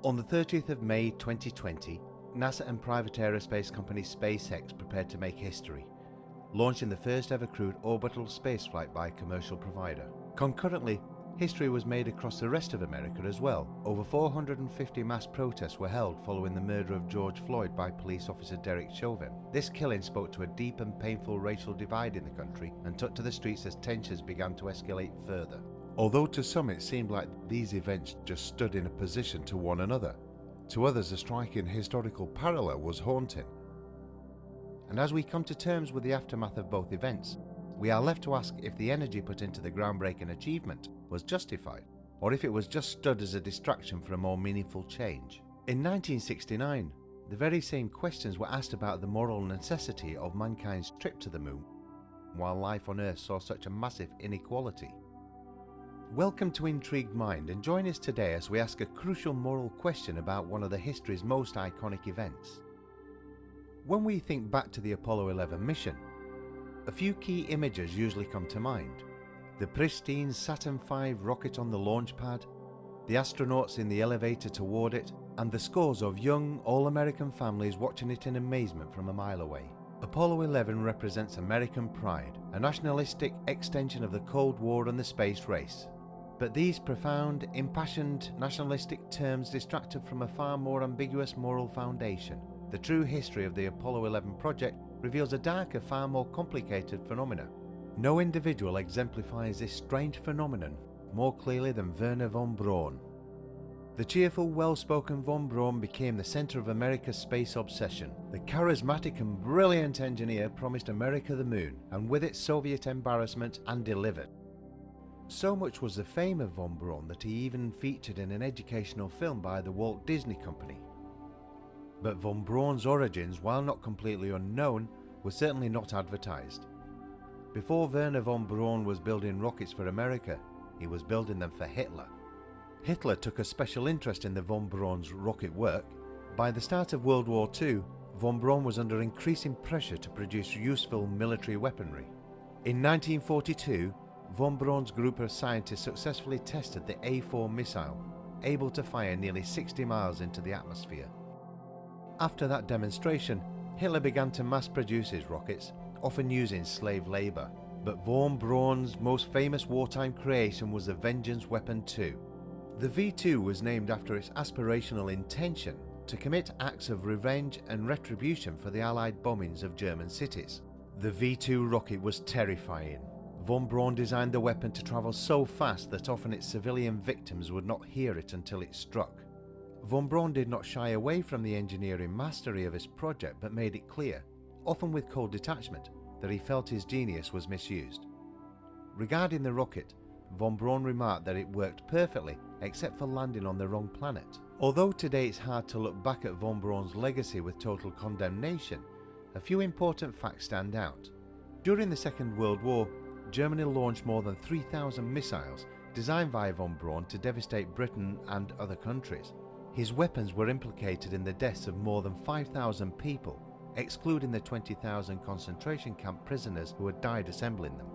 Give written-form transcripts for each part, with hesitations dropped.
On the 30th of May 2020, NASA and private aerospace company SpaceX prepared to make history, launching the first ever crewed orbital spaceflight by a commercial provider. Concurrently, history was made across the rest of America as well. Over 450 mass protests were held following the murder of George Floyd by police officer Derek Chauvin. This killing spoke to a deep and painful racial divide in the country and took to the streets as tensions began to escalate further. Although to some it seemed like these events just stood in opposition to one another, to others a striking historical parallel was haunting. And as we come to terms with the aftermath of both events, we are left to ask if the energy put into the groundbreaking achievement was justified, or if it was just stood as a distraction for a more meaningful change. In 1969, the very same questions were asked about the moral necessity of mankind's trip to the moon, while life on Earth saw such a massive inequality. Welcome to Intrigued Mind, and join us today as we ask a crucial moral question about one of the history's most iconic events. When we think back to the Apollo 11 mission, a few key images usually come to mind. The pristine Saturn-Five rocket on the launch pad, the astronauts in the elevator toward it, and the scores of young, all-American families watching it in amazement from a mile away. Apollo 11 represents American pride, a nationalistic extension of the Cold War and the space race. But these profound, impassioned, nationalistic terms distracted from a far more ambiguous moral foundation. The true history of the Apollo 11 project reveals a darker, far more complicated phenomena. No individual exemplifies this strange phenomenon more clearly than Wernher von Braun. The cheerful, well-spoken von Braun became the center of America's space obsession. The charismatic and brilliant engineer promised America the moon, and with it Soviet embarrassment, and delivered. So much was the fame of von Braun that he even featured in an educational film by the Walt Disney Company. But von Braun's origins, while not completely unknown, were certainly not advertised. Before Wernher von Braun was building rockets for America, he was building them for Hitler. Hitler took a special interest in the von Braun's rocket work. By the start of World War II, von Braun was under increasing pressure to produce useful military weaponry. In 1942, von Braun's group of scientists successfully tested the A-4 missile, able to fire nearly 60 miles into the atmosphere. After that demonstration, Hitler began to mass-produce his rockets, often using slave labor. But von Braun's most famous wartime creation was the Vengeance Weapon II. The V2 was named after its aspirational intention to commit acts of revenge and retribution for the Allied bombings of German cities. The V2 rocket was terrifying. Von Braun designed the weapon to travel so fast that often its civilian victims would not hear it until it struck. Von Braun did not shy away from the engineering mastery of his project, but made it clear, often with cold detachment, that he felt his genius was misused. Regarding the rocket, von Braun remarked that it worked perfectly except for landing on the wrong planet. Although today it's hard to look back at von Braun's legacy with total condemnation, a few important facts stand out. During the Second World War, Germany launched more than 3,000 missiles designed by von Braun to devastate Britain and other countries. His weapons were implicated in the deaths of more than 5,000 people, excluding the 20,000 concentration camp prisoners who had died assembling them.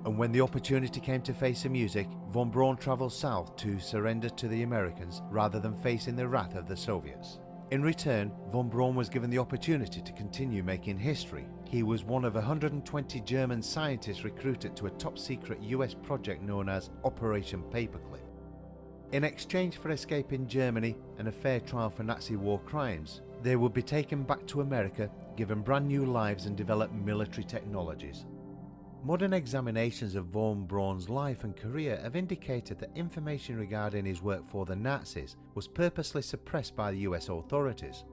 And when the opportunity came to face the music, von Braun travelled south to surrender to the Americans rather than facing the wrath of the Soviets. In return, von Braun was given the opportunity to continue making history. He was one of 120 German scientists recruited to a top-secret US project known as Operation Paperclip. In exchange for escaping Germany and a fair trial for Nazi war crimes, they would be taken back to America, given brand new lives and developed military technologies. Modern examinations of von Braun's life and career have indicated that information regarding his work for the Nazis was purposely suppressed by the US authorities.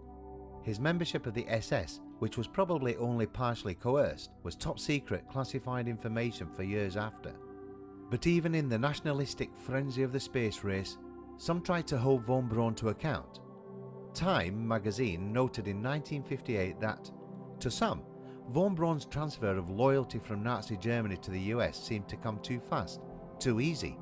His membership of the SS, which was probably only partially coerced, was top secret classified information for years after. But even in the nationalistic frenzy of the space race, some tried to hold von Braun to account. Time magazine noted in 1958 that, to some, von Braun's transfer of loyalty from Nazi Germany to the US seemed to come too fast, too easy.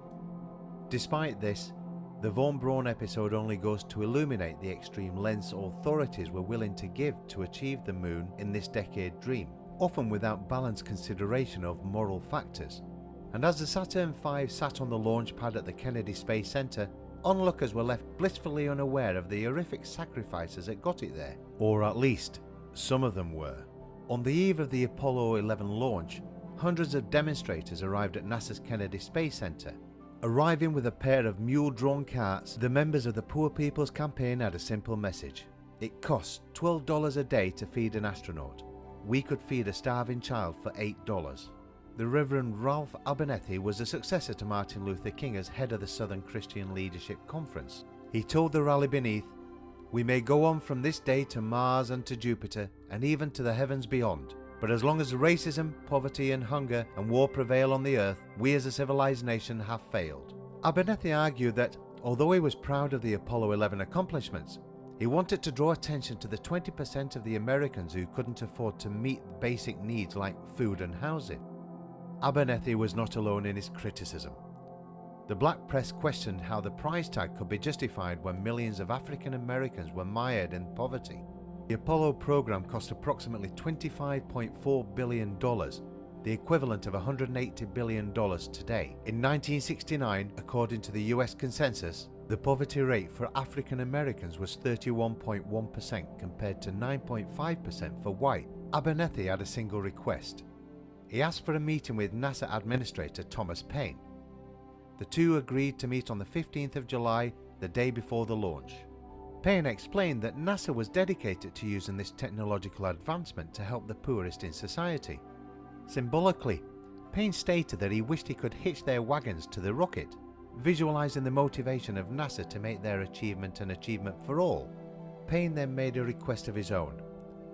Despite this, the von Braun episode only goes to illuminate the extreme lengths authorities were willing to give to achieve the moon in this decade dream, often without balanced consideration of moral factors. And as the Saturn-Five sat on the launch pad at the Kennedy Space Center, onlookers were left blissfully unaware of the horrific sacrifices that got it there. Or at least, some of them were. On the eve of the Apollo 11 launch, hundreds of demonstrators arrived at NASA's Kennedy Space Center. Arriving with a pair of mule-drawn carts, the members of the Poor People's Campaign had a simple message. It costs $12 a day to feed an astronaut. We could feed a starving child for $8. The Reverend Ralph Abernathy was the successor to Martin Luther King as head of the Southern Christian Leadership Conference. He told the rally beneath, "We may go on from this day to Mars and to Jupiter and even to the heavens beyond. But as long as racism, poverty and hunger and war prevail on the earth, we as a civilized nation have failed." Abernathy argued that, although he was proud of the Apollo 11 accomplishments, he wanted to draw attention to the 20% of the Americans who couldn't afford to meet basic needs like food and housing. Abernathy was not alone in his criticism. The black press questioned how the price tag could be justified when millions of African Americans were mired in poverty. The Apollo program cost approximately $25.4 billion, the equivalent of $180 billion today. In 1969, according to the US consensus, the poverty rate for African Americans was 31.1% compared to 9.5% for white. Abernathy had a single request. He asked for a meeting with NASA Administrator Thomas Paine. The two agreed to meet on the 15th of July, the day before the launch. Paine explained that NASA was dedicated to using this technological advancement to help the poorest in society. Symbolically, Paine stated that he wished he could hitch their wagons to the rocket, visualizing the motivation of NASA to make their achievement an achievement for all. Paine then made a request of his own,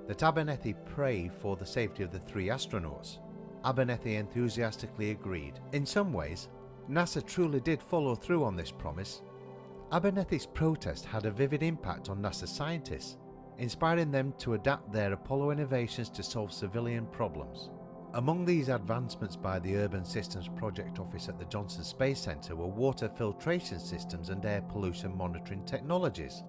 that Abernathy pray for the safety of the three astronauts. Abernathy enthusiastically agreed. In some ways, NASA truly did follow through on this promise. Abernathy's protest had a vivid impact on NASA scientists, inspiring them to adapt their Apollo innovations to solve civilian problems. Among these advancements by the Urban Systems Project Office at the Johnson Space Center were water filtration systems and air pollution monitoring technologies.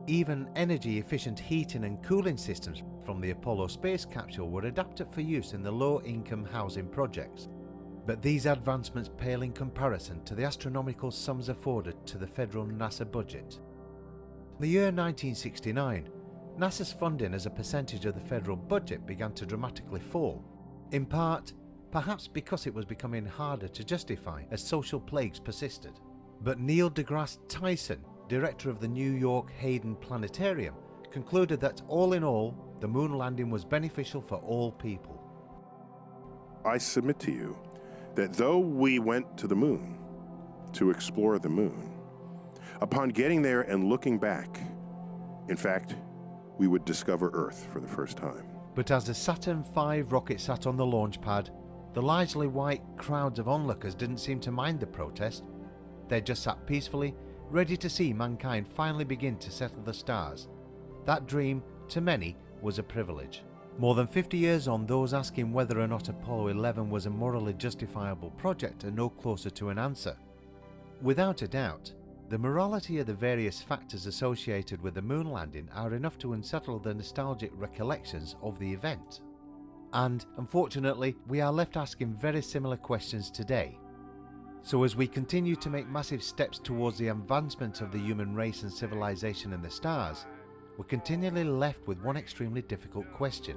Even energy-efficient heating and cooling systems from the Apollo space capsule were adapted for use in the low-income housing projects. But these advancements pale in comparison to the astronomical sums afforded to the federal NASA budget. In the year 1969, NASA's funding as a percentage of the federal budget began to dramatically fall, in part, perhaps because it was becoming harder to justify as social plagues persisted. But Neil deGrasse Tyson, director of the New York Hayden Planetarium, concluded that all in all, the moon landing was beneficial for all people. I submit to you that though we went to the moon to explore the moon, upon getting there and looking back, in fact, we would discover Earth for the first time. But as the Saturn-Five rocket sat on the launch pad, the largely white crowds of onlookers didn't seem to mind the protest. They just sat peacefully, ready to see mankind finally begin to settle the stars. That dream, to many, was a privilege. More than 50 years on, those asking whether or not Apollo 11 was a morally justifiable project are no closer to an answer. Without a doubt, the morality of the various factors associated with the moon landing are enough to unsettle the nostalgic recollections of the event. And, unfortunately, we are left asking very similar questions today. So as we continue to make massive steps towards the advancement of the human race and civilization in the stars, we're continually left with one extremely difficult question.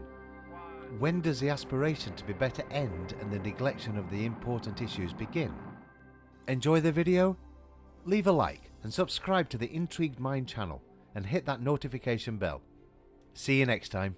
When does the aspiration to be better end and the neglection of the important issues begin? Enjoy the video? Leave a like and subscribe to the Intrigued Mind channel and hit that notification bell. See you next time.